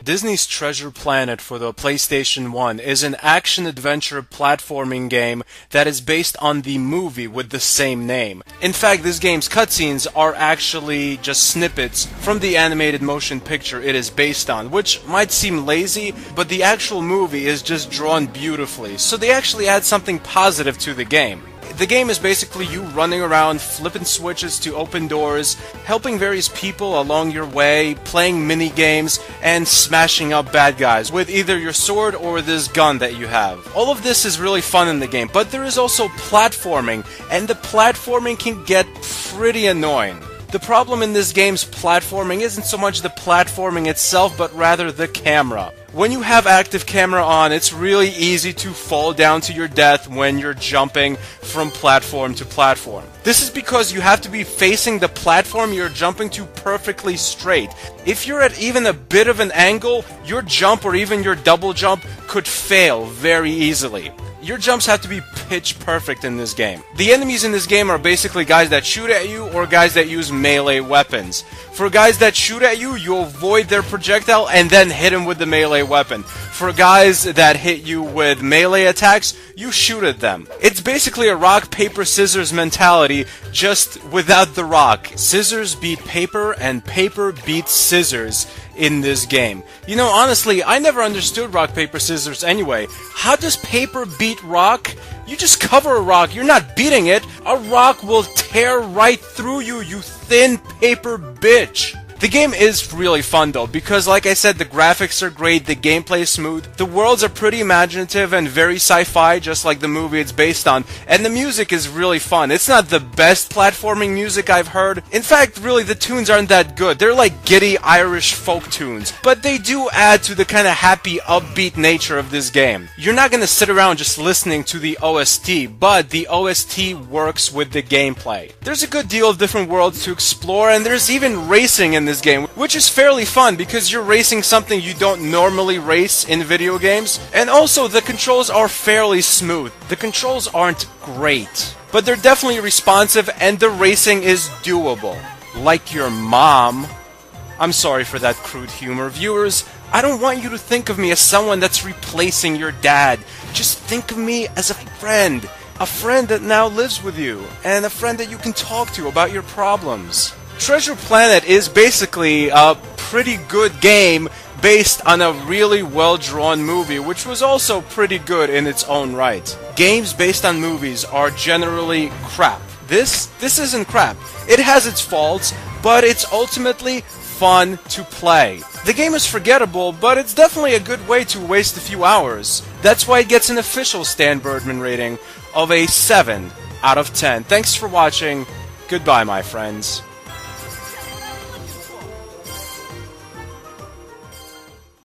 Disney's Treasure Planet for the PlayStation 1 is an action-adventure platforming game that is based on the movie with the same name. In fact, this game's cutscenes are actually just snippets from the animated motion picture it is based on, which might seem lazy, but the actual movie is just drawn beautifully, so they actually add something positive to the game. The game is basically you running around, flipping switches to open doors, helping various people along your way, playing mini games, and smashing up bad guys with either your sword or this gun that you have. All of this is really fun in the game, but there is also platforming, and the platforming can get pretty annoying. The problem in this game's platforming isn't so much the platforming itself, but rather the camera. When you have active camera on, it's really easy to fall down to your death when you're jumping from platform to platform. This is because you have to be facing the platform you're jumping to perfectly straight. If you're at even a bit of an angle, your jump or even your double jump could fail very easily. Your jumps have to be pitch perfect in this game. The enemies in this game are basically guys that shoot at you or guys that use melee weapons. For guys that shoot at you, you avoid their projectile and then hit them with the melee weapon. For guys that hit you with melee attacks, you shoot at them. It's basically a rock, paper, scissors mentality, just without the rock. Scissors beat paper and paper beats scissors in this game. You know, honestly, I never understood rock, paper, scissors anyway. How does paper beat rock? You just cover a rock, you're not beating it. A rock will tear right through you, you thin paper bitch. The game is really fun though, because like I said, the graphics are great, the gameplay is smooth, the worlds are pretty imaginative and very sci-fi, just like the movie it's based on, and the music is really fun. It's not the best platforming music I've heard. In fact, really, the tunes aren't that good. They're like giddy Irish folk tunes, but they do add to the kind of happy, upbeat nature of this game. You're not gonna sit around just listening to the OST, but the OST works with the gameplay. There's a good deal of different worlds to explore, and there's even racing in this game, which is fairly fun because you're racing something you don't normally race in video games. And also, the controls are fairly smooth. The controls aren't great, but they're definitely responsive and the racing is doable. Like your mom. I'm sorry for that crude humor. Viewers, I don't want you to think of me as someone that's replacing your dad. Just think of me as a friend that now lives with you, and a friend that you can talk to about your problems. Treasure Planet is basically a pretty good game based on a really well-drawn movie, which was also pretty good in its own right. Games based on movies are generally crap. This isn't crap. It has its faults, but it's ultimately fun to play. The game is forgettable, but it's definitely a good way to waste a few hours. That's why it gets an official Stan Birdman rating of a 7 out of 10. Thanks for watching. Goodbye, my friends.